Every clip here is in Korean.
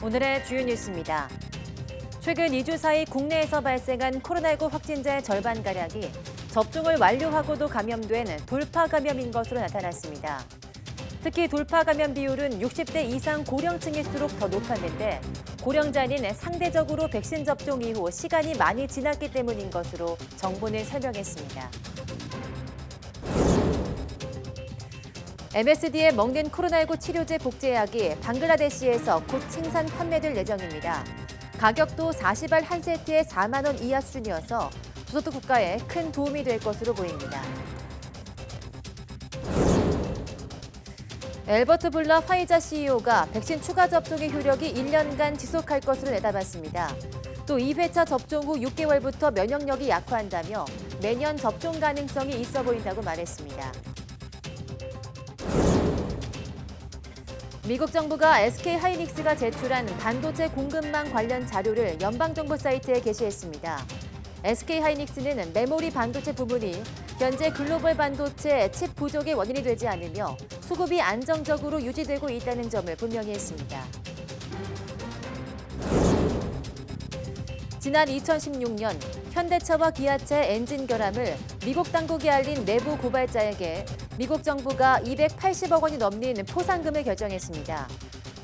오늘의 주요 뉴스입니다. 최근 2주 사이 국내에서 발생한 코로나19 확진자의 절반가량이 접종을 완료하고도 감염된 돌파 감염인 것으로 나타났습니다. 특히 돌파 감염 비율은 60대 이상 고령층일수록 더 높았는데 고령자는 상대적으로 백신 접종 이후 시간이 많이 지났기 때문인 것으로 정부는 설명했습니다. MSD에 먹는 코로나19 치료제 복제약이 방글라데시에서 곧 생산 판매될 예정입니다. 가격도 40알 한 세트에 4만 원 이하 수준이어서 저소득 국가에 큰 도움이 될 것으로 보입니다. 앨버트 불러 화이자 CEO가 백신 추가 접종의 효력이 1년간 지속할 것으로 내다봤습니다. 또 2회차 접종 후 6개월부터 면역력이 약화한다며 매년 접종 가능성이 있어 보인다고 말했습니다. 미국 정부가 SK 하이닉스가 제출한 반도체 공급망 관련 자료를 연방정부 사이트에 게시했습니다. SK 하이닉스는 메모리 반도체 부분이 현재 글로벌 반도체 칩 부족의 원인이 되지 않으며 수급이 안정적으로 유지되고 있다는 점을 분명히 했습니다. 지난 2016년 현대차와 기아차의 엔진 결함을 미국 당국이 알린 내부 고발자에게 미국 정부가 280억 원이 넘는 포상금을 결정했습니다.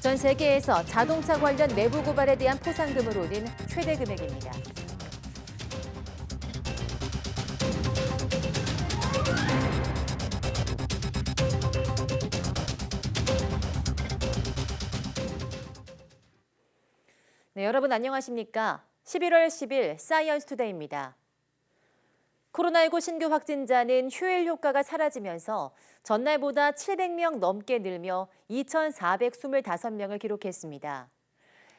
전 세계에서 자동차 관련 내부 고발에 대한 포상금으로는 최대 금액입니다. 네, 여러분 안녕하십니까? 11월 10일 사이언스 투데이입니다. 코로나19 신규 확진자는 휴일 효과가 사라지면서 전날보다 700명 넘게 늘며 2,425명을 기록했습니다.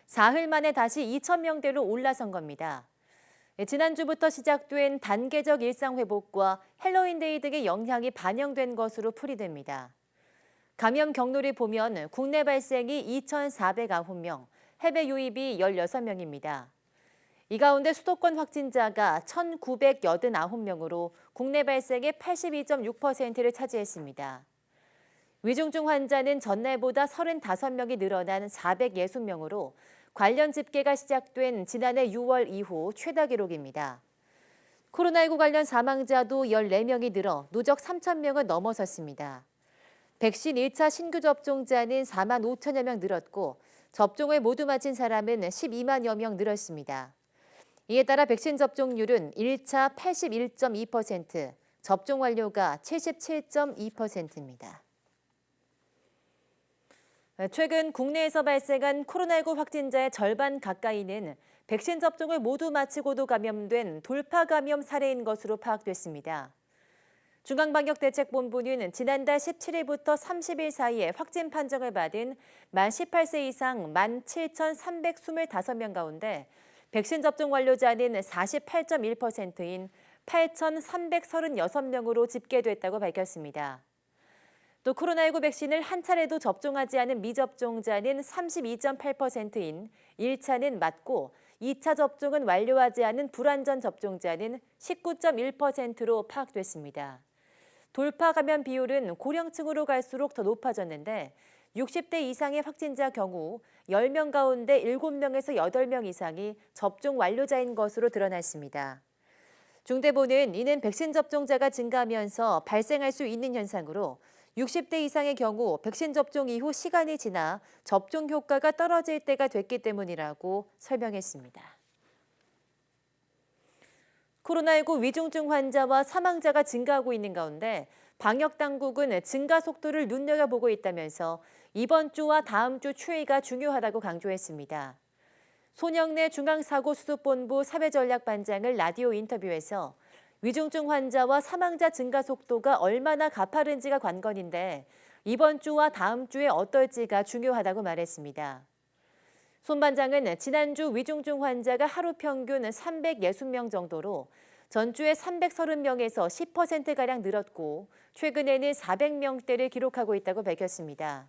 사흘 만에 다시 2,000명대로 올라선 겁니다. 지난주부터 시작된 단계적 일상 회복과 헬로윈데이 등의 영향이 반영된 것으로 풀이됩니다. 감염 경로를 보면 국내 발생이 2,409명, 해외 유입이 16명입니다. 이 가운데 수도권 확진자가 1,989명으로 국내 발생의 82.6%를 차지했습니다. 위중증 환자는 전날보다 35명이 늘어난 460명으로 관련 집계가 시작된 지난해 6월 이후 최다 기록입니다. 코로나19 관련 사망자도 14명이 늘어 누적 3,000명을 넘어섰습니다. 백신 1차 신규 접종자는 4만 5천여 명 늘었고 접종을 모두 마친 사람은 12만여 명 늘었습니다. 이에 따라 백신 접종률은 1차 81.2%, 접종 완료가 77.2%입니다. 최근 국내에서 발생한 코로나19 확진자의 절반 가까이는 백신 접종을 모두 마치고도 감염된 돌파 감염 사례인 것으로 파악됐습니다. 중앙방역대책본부는 지난달 17일부터 30일 사이에 확진 판정을 받은 만 18세 이상 17,325명 가운데 백신 접종 완료자는 48.1%인 8,336명으로 집계됐다고 밝혔습니다. 또 코로나19 백신을 한 차례도 접종하지 않은 미접종자는 32.8%인 1차는 맞고 2차 접종은 완료하지 않은 불완전 접종자는 19.1%로 파악됐습니다. 돌파 감염 비율은 고령층으로 갈수록 더 높아졌는데 60대 이상의 확진자 경우 10명 가운데 7명에서 8명 이상이 접종 완료자인 것으로 드러났습니다. 중대본은 이는 백신 접종자가 증가하면서 발생할 수 있는 현상으로 60대 이상의 경우 백신 접종 이후 시간이 지나 접종 효과가 떨어질 때가 됐기 때문이라고 설명했습니다. 코로나19 위중증 환자와 사망자가 증가하고 있는 가운데 방역당국은 증가 속도를 눈여겨보고 있다면서 이번 주와 다음 주 추이가 중요하다고 강조했습니다. 손영래 중앙사고수습본부 사회전략반장을 라디오 인터뷰에서 위중증 환자와 사망자 증가 속도가 얼마나 가파른지가 관건인데 이번 주와 다음 주에 어떨지가 중요하다고 말했습니다. 손 반장은 지난주 위중증 환자가 하루 평균 360명 정도로 전주에 330명에서 10%가량 늘었고 최근에는 400명대를 기록하고 있다고 밝혔습니다.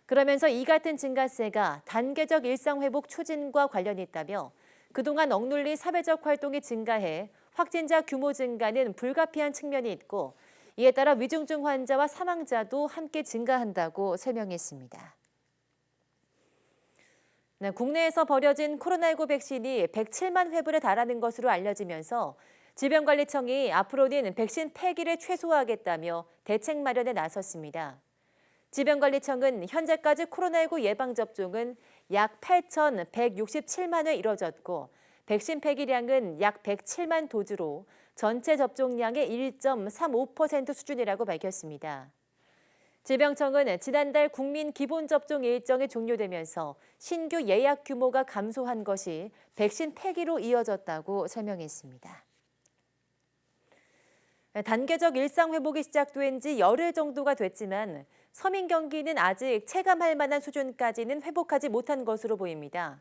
그러면서 이 같은 증가세가 단계적 일상회복 추진과 관련이 있다며 그동안 억눌린 사회적 활동이 증가해 확진자 규모 증가는 불가피한 측면이 있고 이에 따라 위중증 환자와 사망자도 함께 증가한다고 설명했습니다. 네, 국내에서 버려진 코로나19 백신이 107만 회분에 달하는 것으로 알려지면서 질병관리청이 앞으로는 백신 폐기를 최소화하겠다며 대책 마련에 나섰습니다. 질병관리청은 현재까지 코로나19 예방접종은 약 8,167만 회 이뤄졌고 백신 폐기량은 약 107만 도즈로 전체 접종량의 1.35% 수준이라고 밝혔습니다. 질병청은 지난달 국민 기본접종 일정이 종료되면서 신규 예약 규모가 감소한 것이 백신 폐기로 이어졌다고 설명했습니다. 단계적 일상 회복이 시작된 지 열흘 정도가 됐지만 서민 경기는 아직 체감할 만한 수준까지는 회복하지 못한 것으로 보입니다.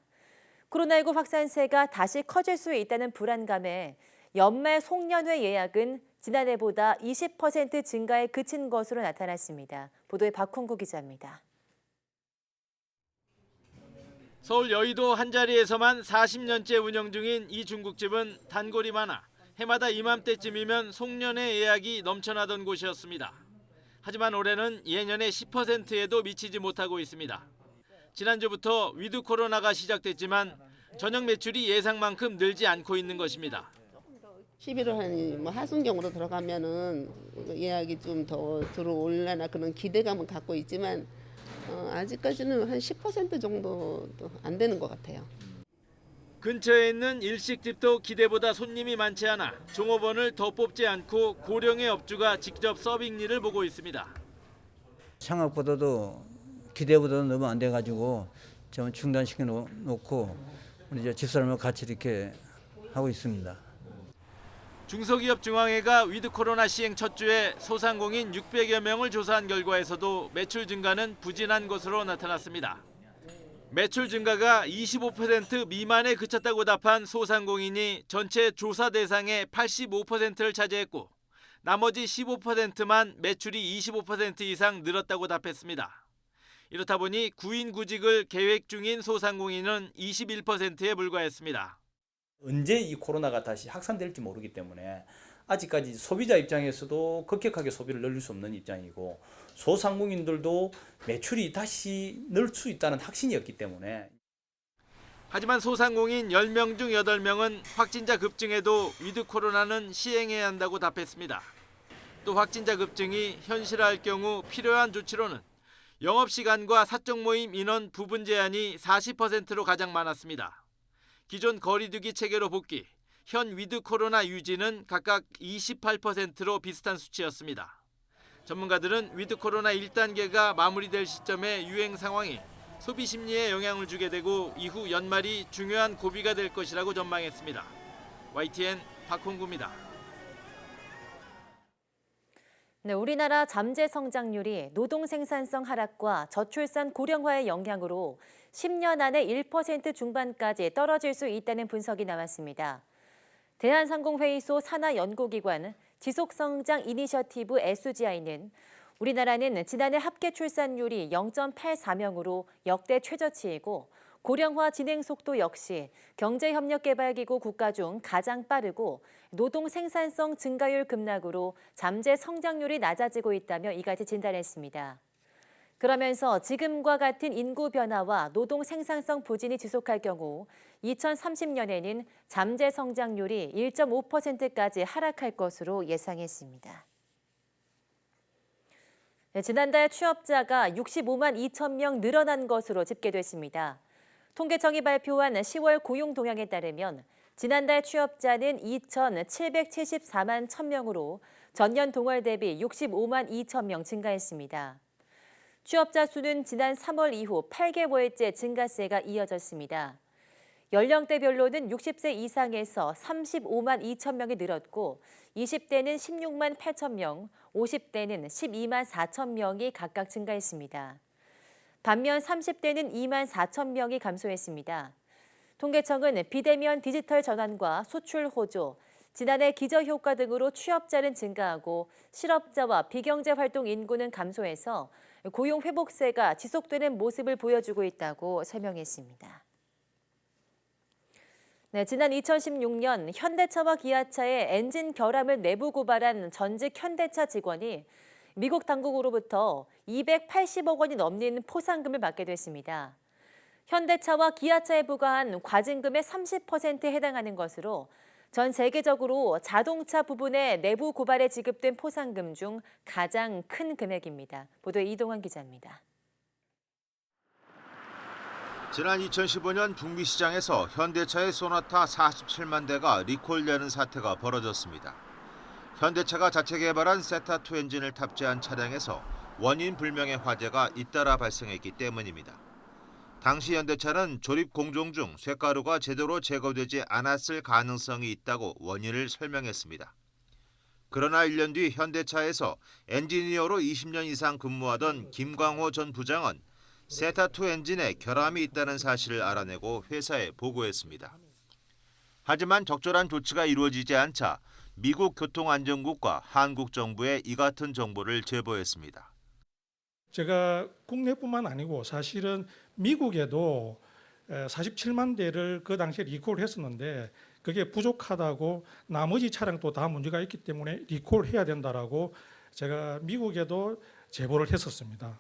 코로나19 확산세가 다시 커질 수 있다는 불안감에 연말 송년회 예약은 지난해보다 20% 증가에 그친 것으로 나타났습니다. 보도에 박홍구 기자입니다. 서울 여의도 한자리에서만 40년째 운영 중인 이 중국집은 단골이 많아 해마다 이맘때쯤이면 송년회 예약이 넘쳐나던 곳이었습니다. 하지만 올해는 예년의 10%에도 미치지 못하고 있습니다. 지난주부터 위드 코로나가 시작됐지만 저녁 매출이 예상만큼 늘지 않고 있는 것입니다. 11월 한 하순경으로 들어가면은 예약이 좀 더 들어올려나 그런 기대감은 갖고 있지만 아직까지는 한 10% 정도도 안 되는 것 같아요. 근처에 있는 일식집도 기대보다 손님이 많지 않아 종업원을 더 뽑지 않고 고령의 업주가 직접 서빙 일을 보고 있습니다. 생각보다도 기대보다도 너무 안 돼가지고 좀 중단시켜 놓고 우리 집사람과 같이 이렇게 하고 있습니다. 중소기업 중앙회가 위드 코로나 시행 첫 주에 소상공인 600여 명을 조사한 결과에서도 매출 증가는 부진한 것으로 나타났습니다. 매출 증가가 25% 미만에 그쳤다고 답한 소상공인이 전체 조사 대상의 85%를 차지했고 나머지 15%만 매출이 25% 이상 늘었다고 답했습니다. 이렇다 보니 구인 구직을 계획 중인 소상공인은 21%에 불과했습니다. 언제 이 코로나가 다시 확산될지 모르기 때문에 아직까지 소비자 입장에서도 급격하게 소비를 늘릴 수 없는 입장이고 소상공인들도 매출이 다시 늘 수 있다는 확신이 없기 때문에. 하지만 소상공인 10명 중 8명은 확진자 급증에도 위드 코로나는 시행해야 한다고 답했습니다. 또 확진자 급증이 현실화할 경우 필요한 조치로는 영업시간과 사적 모임 인원 부분 제한이 40%로 가장 많았습니다. 기존 거리두기 체계로 복귀, 현 위드 코로나 유지는 각각 28%로 비슷한 수치였습니다. 전문가들은 위드 코로나 1단계가 마무리될 시점의 유행 상황이 소비 심리에 영향을 주게 되고 이후 연말이 중요한 고비가 될 것이라고 전망했습니다. YTN 박홍구입니다. 네, 우리나라 잠재 성장률이 노동 생산성 하락과 저출산 고령화의 영향으로 10년 안에 1% 중반까지 떨어질 수 있다는 분석이 나왔습니다. 대한상공회의소 산하연구기관 지속성장 이니셔티브 SGI는 우리나라는 지난해 합계 출산율이 0.84명으로 역대 최저치이고 고령화 진행 속도 역시 경제협력개발기구 국가 중 가장 빠르고 노동 생산성 증가율 급락으로 잠재 성장률이 낮아지고 있다며 이같이 진단했습니다. 그러면서 지금과 같은 인구 변화와 노동 생산성 부진이 지속할 경우 2030년에는 잠재 성장률이 1.5%까지 하락할 것으로 예상했습니다. 네, 지난달 취업자가 65만 2천 명 늘어난 것으로 집계됐습니다. 통계청이 발표한 10월 고용 동향에 따르면 지난달 취업자는 2,774만 1,000명으로 전년 동월 대비 65만 2천 명 증가했습니다. 취업자 수는 지난 3월 이후 8개월째 증가세가 이어졌습니다. 연령대별로는 60세 이상에서 35만 2천 명이 늘었고 20대는 16만 8천 명, 50대는 12만 4천 명이 각각 증가했습니다. 반면 30대는 2만 4천 명이 감소했습니다. 통계청은 비대면 디지털 전환과 수출 호조, 지난해 기저효과 등으로 취업자는 증가하고 실업자와 비경제활동 인구는 감소해서 고용 회복세가 지속되는 모습을 보여주고 있다고 설명했습니다. 네, 지난 2016년 현대차와 기아차의 엔진 결함을 내부 고발한 전직 현대차 직원이 미국 당국으로부터 280억 원이 넘는 포상금을 받게 됐습니다. 현대차와 기아차에 부과한 과징금의 30%에 해당하는 것으로 전 세계적으로 자동차 부분의 내부 고발에 지급된 포상금 중 가장 큰 금액입니다. 보도에 이동환 기자입니다. 지난 2015년 북미 시장에서 현대차의 소나타 47만 대가 리콜되는 사태가 벌어졌습니다. 현대차가 자체 개발한 세타2 엔진을 탑재한 차량에서 원인 불명의 화재가 잇따라 발생했기 때문입니다. 당시 현대차는 조립 공정 중 쇳가루가 제대로 제거되지 않았을 가능성이 있다고 원인을 설명했습니다. 그러나 1년 뒤 현대차에서 엔지니어로 20년 이상 근무하던 김광호 전 부장은 세타2 엔진에 결함이 있다는 사실을 알아내고 회사에 보고했습니다. 하지만 적절한 조치가 이루어지지 않자 미국 교통안전국과 한국 정부에 이 같은 정보를 제보했습니다. 제가 국내뿐만 아니고 사실은 미국에도 47만 대를 그 당시에 리콜을 했었는데 그게 부족하다고 나머지 차량도 다 문제가 있기 때문에 리콜해야 된다라고 제가 미국에도 제보를 했었습니다.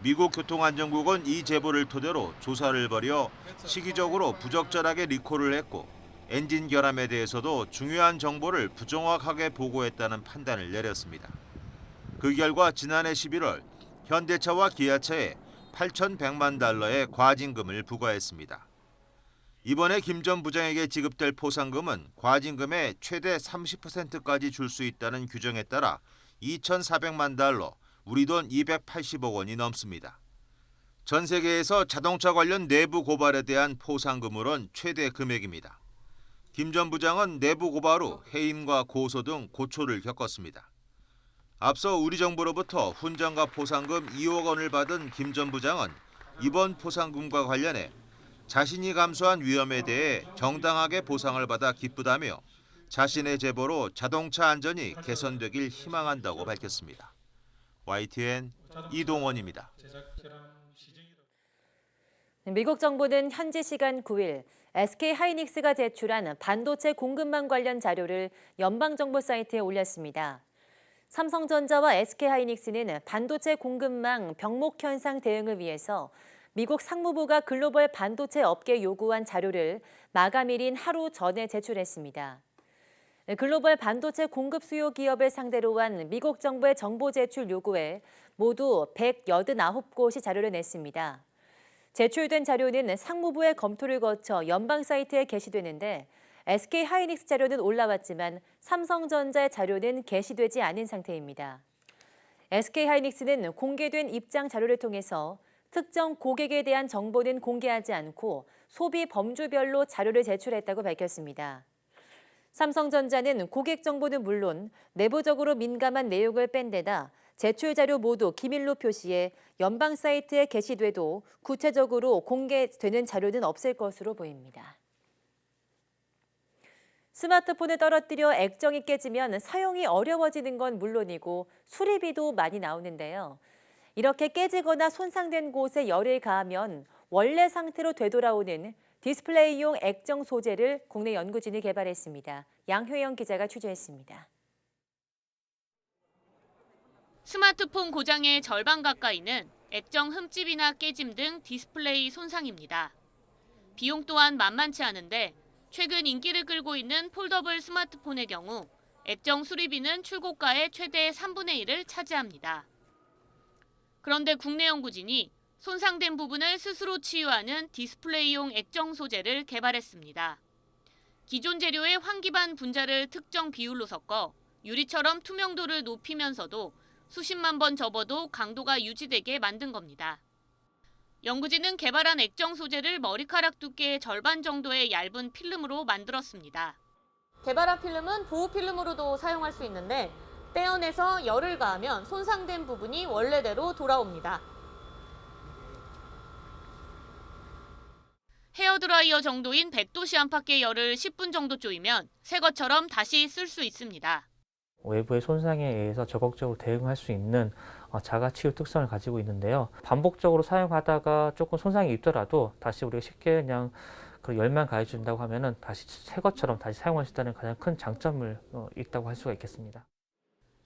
미국 교통안전국은 이 제보를 토대로 조사를 벌여 시기적으로 부적절하게 리콜을 했고 엔진 결함에 대해서도 중요한 정보를 부정확하게 보고했다는 판단을 내렸습니다. 그 결과 지난해 11월 현대차와 기아차에 8,100만 달러의 과징금을 부과했습니다. 이번에 김 전 부장에게 지급될 포상금은 과징금의 최대 30%까지 줄 수 있다는 규정에 따라 2,400만 달러, 우리 돈 280억 원이 넘습니다. 전 세계에서 자동차 관련 내부 고발에 대한 포상금으론 최대 금액입니다. 김 전 부장은 내부 고발 후 해임과 고소 등 고초를 겪었습니다. 앞서 우리 정부로부터 훈장과 포상금 2억 원을 받은 김 전 부장은 이번 포상금과 관련해 자신이 감수한 위험에 대해 정당하게 보상을 받아 기쁘다며 자신의 제보로 자동차 안전이 개선되길 희망한다고 밝혔습니다. YTN 이동원입니다. 미국 정부는 현지 시간 9일 SK 하이닉스가 제출한 반도체 공급망 관련 자료를 연방정부 사이트에 올렸습니다. 삼성전자와 SK 하이닉스는 반도체 공급망 병목 현상 대응을 위해서 미국 상무부가 글로벌 반도체 업계에 요구한 자료를 마감일인 하루 전에 제출했습니다. 글로벌 반도체 공급 수요 기업을 상대로 한 미국 정부의 정보 제출 요구에 모두 189곳이 자료를 냈습니다. 제출된 자료는 상무부의 검토를 거쳐 연방 사이트에 게시되는데 SK 하이닉스 자료는 올라왔지만 삼성전자의 자료는 게시되지 않은 상태입니다. SK 하이닉스는 공개된 입장 자료를 통해서 특정 고객에 대한 정보는 공개하지 않고 소비 범주별로 자료를 제출했다고 밝혔습니다. 삼성전자는 고객 정보는 물론 내부적으로 민감한 내용을 뺀 데다 제출 자료 모두 기밀로 표시해 연방 사이트에 게시돼도 구체적으로 공개되는 자료는 없을 것으로 보입니다. 스마트폰을 떨어뜨려 액정이 깨지면 사용이 어려워지는 건 물론이고 수리비도 많이 나오는데요. 이렇게 깨지거나 손상된 곳에 열을 가하면 원래 상태로 되돌아오는 디스플레이용 액정 소재를 국내 연구진이 개발했습니다. 양효영 기자가 취재했습니다. 스마트폰 고장의 절반 가까이는 액정 흠집이나 깨짐 등 디스플레이 손상입니다. 비용 또한 만만치 않은데 최근 인기를 끌고 있는 폴더블 스마트폰의 경우 액정 수리비는 출고가의 최대 3분의 1을 차지합니다. 그런데 국내 연구진이 손상된 부분을 스스로 치유하는 디스플레이용 액정 소재를 개발했습니다. 기존 재료의 환기반 분자를 특정 비율로 섞어 유리처럼 투명도를 높이면서도 수십만 번 접어도 강도가 유지되게 만든 겁니다. 연구진은 개발한 액정 소재를 머리카락 두께의 절반 정도의 얇은 필름으로 만들었습니다. 개발한 필름은 보호 필름으로도 사용할 수 있는데 떼어내서 열을 가하면 손상된 부분이 원래대로 돌아옵니다. 헤어드라이어 정도인 100도씨 안팎의 열을 10분 정도 쪼이면 새 것처럼 다시 쓸 수 있습니다. 외부의 손상에 의해서 적극적으로 대응할 수 있는 자가치유 특성을 가지고 있는데요. 반복적으로 사용하다가 조금 손상이 있더라도 다시 우리가 쉽게 그냥 그 열만 가해준다고 하면은 다시 새 것처럼 다시 사용할 수 있다는 가장 큰 장점을 있다고 할 수가 있겠습니다.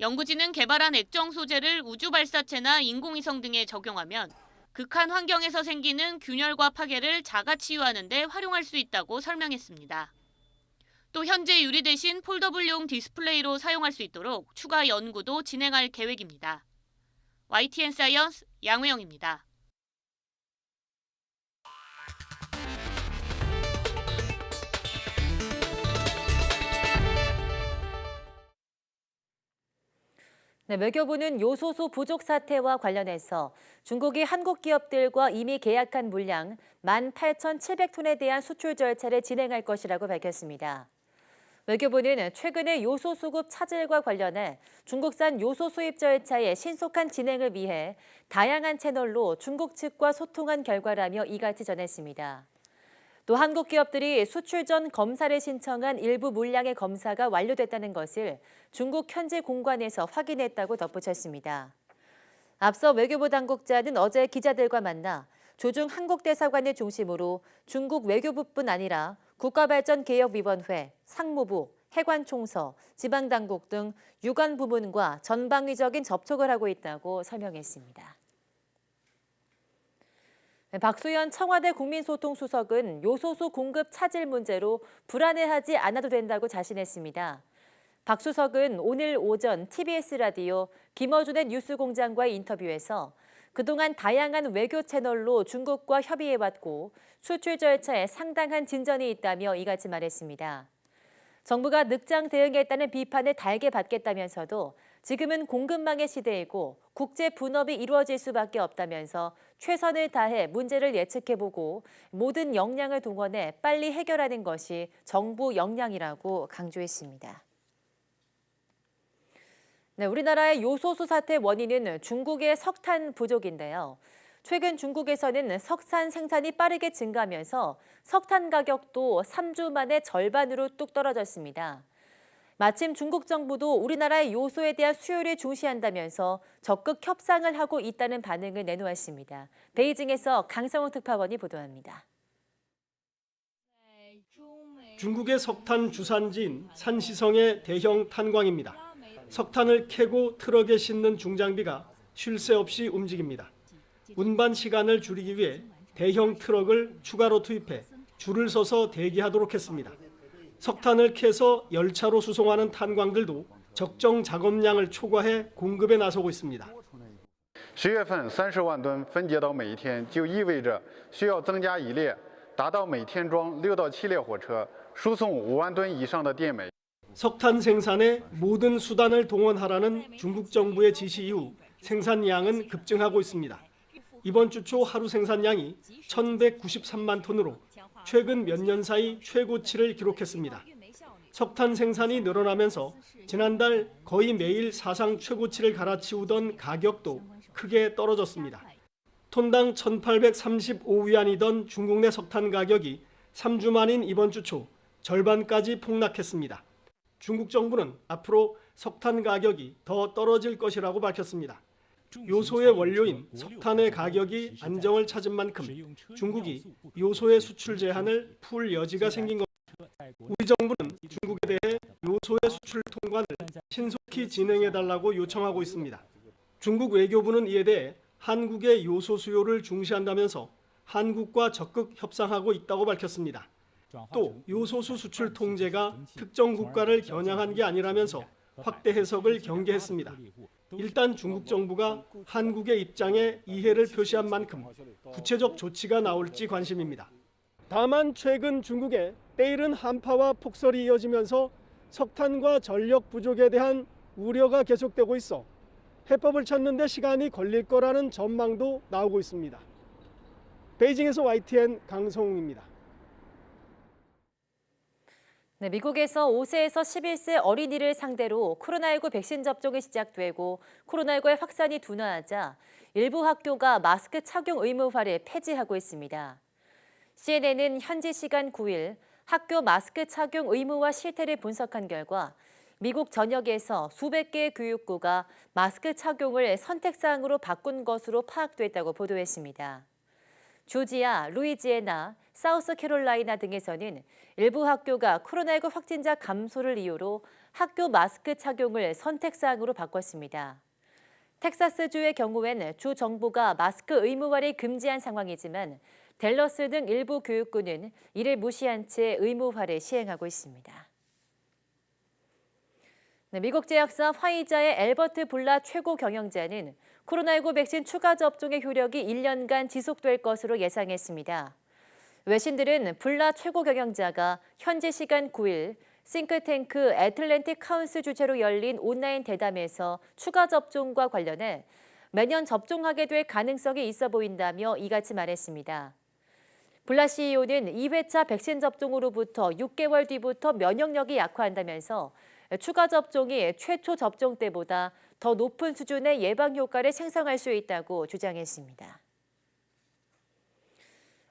연구진은 개발한 액정 소재를 우주 발사체나 인공위성 등에 적용하면 극한 환경에서 생기는 균열과 파괴를 자가 치유하는 데 활용할 수 있다고 설명했습니다. 또 현재 유리 대신 폴더블용 디스플레이로 사용할 수 있도록 추가 연구도 진행할 계획입니다. YTN 사이언스 양우영입니다. 네, 외교부는 요소수 부족 사태와 관련해서 중국이 한국 기업들과 이미 계약한 물량 18,700톤에 대한 수출 절차를 진행할 것이라고 밝혔습니다. 외교부는 최근에 요소 수급 차질과 관련해 중국산 요소 수입 절차의 신속한 진행을 위해 다양한 채널로 중국 측과 소통한 결과라며 이같이 전했습니다. 또 한국 기업들이 수출 전 검사를 신청한 일부 물량의 검사가 완료됐다는 것을 중국 현지 공관에서 확인했다고 덧붙였습니다. 앞서 외교부 당국자는 어제 기자들과 만나 조중 한국 대사관을 중심으로 중국 외교부뿐 아니라 국가발전개혁위원회, 상무부, 해관총서, 지방당국 등 유관 부문과 전방위적인 접촉을 하고 있다고 설명했습니다. 박수현 청와대 국민소통수석은 요소수 공급 차질 문제로 불안해하지 않아도 된다고 자신했습니다. 박 수석은 오늘 오전 TBS 라디오 김어준의 뉴스공장과의 인터뷰에서 그동안 다양한 외교 채널로 중국과 협의해왔고 수출 절차에 상당한 진전이 있다며 이같이 말했습니다. 정부가 늑장 대응했다는 비판을 달게 받겠다면서도 지금은 공급망의 시대이고 국제 분업이 이루어질 수밖에 없다면서 최선을 다해 문제를 예측해보고 모든 역량을 동원해 빨리 해결하는 것이 정부 역량이라고 강조했습니다. 네, 우리나라의 요소수 사태 원인은 중국의 석탄 부족인데요. 최근 중국에서는 석탄 생산이 빠르게 증가하면서 석탄 가격도 3주 만에 절반으로 뚝 떨어졌습니다. 마침 중국 정부도 우리나라의 요소에 대한 수요를 중시한다면서 적극 협상을 하고 있다는 반응을 내놓았습니다. 베이징에서 강성훈 특파원이 보도합니다. 중국의 석탄 주산지인 산시성의 대형 탄광입니다. 석탄을 캐고 트럭에 싣는 중장비가 쉴 새 없이 움직입니다. 운반 시간을 줄이기 위해 대형 트럭을 추가로 투입해 줄을 서서 대기하도록 했습니다. 석탄을 캐서 열차로 수송하는 탄광들도 적정 작업량을 초과해 공급에 나서고 있습니다. 10月份30万吨分解到每一天，就意味着需要增加一列，达到每天装6到7列火车，输送5万吨以上的电煤。 석탄 생산에 모든 수단을 동원하라는 중국 정부의 지시 이후 생산량은 급증하고 있습니다. 이번 주 초 하루 생산량이 1,193만 톤으로 최근 몇 년 사이 최고치를 기록했습니다. 석탄 생산이 늘어나면서 지난달 거의 매일 사상 최고치를 갈아치우던 가격도 크게 떨어졌습니다. 톤당 1,835위안이던 중국 내 석탄 가격이 3주 만인 이번 주 초 절반까지 폭락했습니다. 중국 정부는 앞으로 석탄 가격이 더 떨어질 것이라고 밝혔습니다. 요소의 원료인 석탄의 가격이 안정을 찾은 만큼 중국이 요소의 수출 제한을 풀 여지가 생긴 겁니다. 우리 정부는 중국에 대해 요소의 수출 통관을 신속히 진행해달라고 요청하고 있습니다. 중국 외교부는 이에 대해 한국의 요소 수요를 중시한다면서 한국과 적극 협상하고 있다고 밝혔습니다. 또 요소수 수출 통제가 특정 국가를 겨냥한 게 아니라면서 확대 해석을 경계했습니다. 일단 중국 정부가 한국의 입장에 이해를 표시한 만큼 구체적 조치가 나올지 관심입니다. 다만 최근 중국의 때이른 한파와 폭설이 이어지면서 석탄과 전력 부족에 대한 우려가 계속되고 있어 해법을 찾는 데 시간이 걸릴 거라는 전망도 나오고 있습니다. 베이징에서 YTN 강성웅입니다. 네, 미국에서 5세에서 11세 어린이를 상대로 코로나19 백신 접종이 시작되고 코로나19의 확산이 둔화하자 일부 학교가 마스크 착용 의무화를 폐지하고 있습니다. CNN은 현지 시간 9일 학교 마스크 착용 의무화 실태를 분석한 결과 미국 전역에서 수백 개의 교육부가 마스크 착용을 선택사항으로 바꾼 것으로 파악됐다고 보도했습니다. 조지아, 루이지애나, 사우스캐롤라이나 등에서는 일부 학교가 코로나19 확진자 감소를 이유로 학교 마스크 착용을 선택사항으로 바꿨습니다. 텍사스주의 경우엔 주 정부가 마스크 의무화를 금지한 상황이지만 댈러스 등 일부 교육구는 이를 무시한 채 의무화를 시행하고 있습니다. 미국 제약사 화이자의 앨버트 불라 최고 경영자는 코로나19 백신 추가 접종의 효력이 1년간 지속될 것으로 예상했습니다. 외신들은 불라 최고 경영자가 현지 시간 9일 싱크탱크 애틀랜틱 카운슬 주최로 열린 온라인 대담에서 추가 접종과 관련해 매년 접종하게 될 가능성이 있어 보인다며 이같이 말했습니다. 불라 CEO는 2회차 백신 접종으로부터 6개월 뒤부터 면역력이 약화한다면서 추가 접종이 최초 접종 때보다 더 높은 수준의 예방 효과를 생성할 수 있다고 주장했습니다.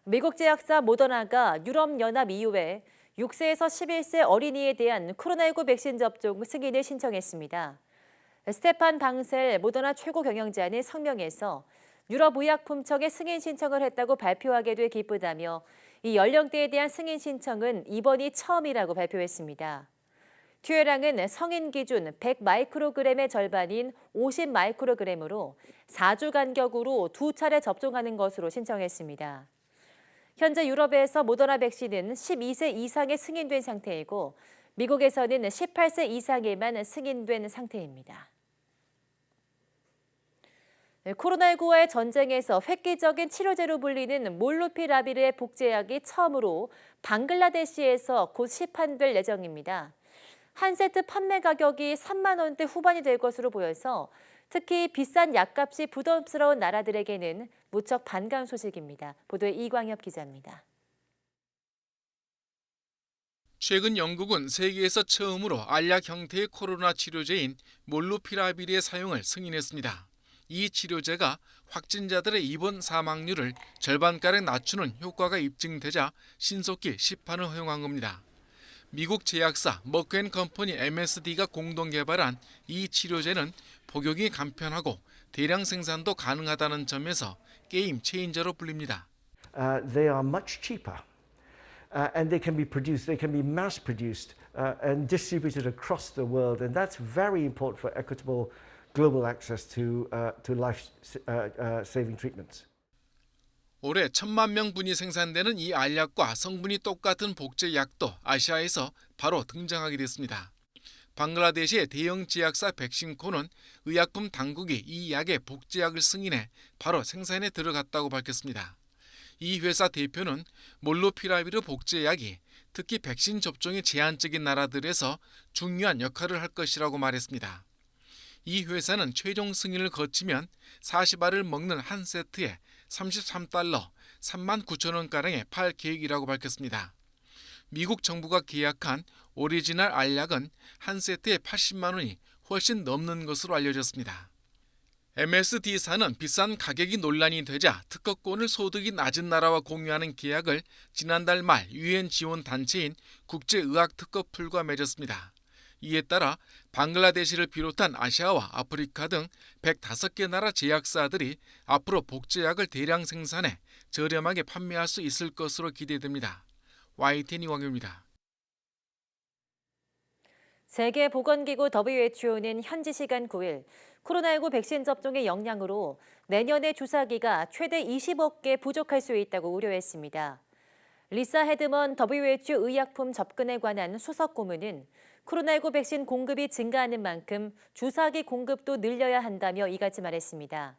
미국 제약사 모더나가 유럽연합 EU에 6세에서 11세 어린이에 대한 코로나19 백신 접종 승인을 신청했습니다. 스테판 방셀 모더나 최고 경영자는 성명에서 유럽의약품청에 승인 신청을 했다고 발표하게 돼 기쁘다며 이 연령대에 대한 승인 신청은 이번이 처음이라고 발표했습니다. 튜에랑은 성인 기준 100 마이크로그램의 절반인 50 마이크로그램으로 4주 간격으로 2차례 접종하는 것으로 신청했습니다. 현재 유럽에서 모더나 백신은 12세 이상에 승인된 상태이고 미국에서는 18세 이상에만 승인된 상태입니다. 코로나19와의 전쟁에서 획기적인 치료제로 불리는 몰누피라비르의 복제약이 처음으로 방글라데시에서 곧 시판될 예정입니다. 한 세트 판매 가격이 3만 원대 후반이 될 것으로 보여서 특히 비싼 약값이 부담스러운 나라들에게는 무척 반가운 소식입니다. 보도에 이광엽 기자입니다. 최근 영국은 세계에서 처음으로 알약 형태의 코로나 치료제인 몰누피라비르의 사용을 승인했습니다. 이 치료제가 확진자들의 입원 사망률을 절반가량 낮추는 효과가 입증되자 신속히 시판을 허용한 겁니다. 미국 제약사 머크앤컴퍼니 MSD가 공동 개발한 이 치료제는 복용이 간편하고 대량 생산도 가능하다는 점에서 게임 체인저로 불립니다. They are much cheaper, and they can be produced. They can be mass produced and distributed across the world, and that's very important for equitable global access to life-saving treatments. 올해 1,000만 명분이 생산되는 이 알약과 성분이 똑같은 복제약도 아시아에서 바로 등장하게 됐습니다. 방글라데시의 대형 제약사 백신코는 의약품 당국이 이 약의 복제약을 승인해 바로 생산에 들어갔다고 밝혔습니다. 이 회사 대표는 몰누피라비르 복제약이 특히 백신 접종이 제한적인 나라들에서 중요한 역할을 할 것이라고 말했습니다. 이 회사는 최종 승인을 거치면 40알을 먹는 한 세트에 $33, 39,000원가량에 팔 계획이라고 밝혔습니다. 미국 정부가 계약한 오리지널 알약은 한 세트에 80만 원이 훨씬 넘는 것으로 알려졌습니다. MSD사는 비싼 가격이 논란이 되자 특허권을 소득이 낮은 나라와 공유하는 계약을 지난달 말 유엔 지원 단체인 국제의학특허풀과 맺었습니다. 이에 따라 방글라데시를 비롯한 아시아와 아프리카 등 105개 나라 제약사들이 앞으로 복제약을 대량 생산해 저렴하게 판매할 수 있을 것으로 기대됩니다. YTN 이광효입니다. 세계보건기구 WHO는 현지 시간 9일 코로나19 백신 접종의 영향으로 내년에 주사기가 최대 20억 개 부족할 수 있다고 우려했습니다. 리사 헤드먼 WHO 의약품 접근에 관한 수석 고문은 코로나19 백신 공급이 증가하는 만큼 주사기 공급도 늘려야 한다며 이같이 말했습니다.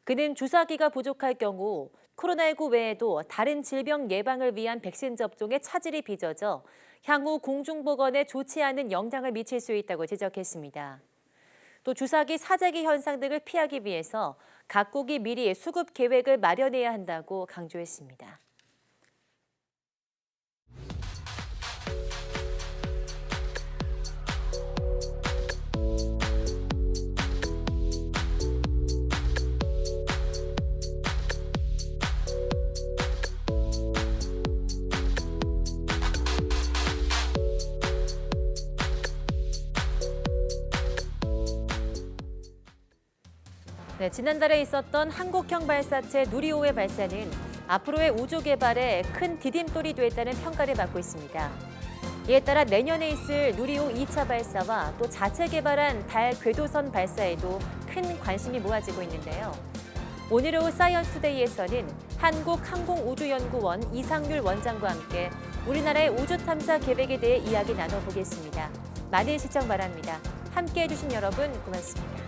그는 주사기가 부족할 경우 코로나19 외에도 다른 질병 예방을 위한 백신 접종에 차질이 빚어져 향후 공중보건에 좋지 않은 영향을 미칠 수 있다고 지적했습니다. 또 주사기 사재기 현상 등을 피하기 위해서 각국이 미리 수급 계획을 마련해야 한다고 강조했습니다. 네, 지난달에 있었던 한국형 발사체 누리호의 발사는 앞으로의 우주 개발에 큰 디딤돌이 됐다는 평가를 받고 있습니다. 이에 따라 내년에 있을 누리호 2차 발사와 또 자체 개발한 달 궤도선 발사에도 큰 관심이 모아지고 있는데요. 오늘 오후 사이언스투데이에서는 한국항공우주연구원 이상률 원장과 함께 우리나라의 우주 탐사 계획에 대해 이야기 나눠보겠습니다. 많은 시청 바랍니다. 함께해 주신 여러분 고맙습니다.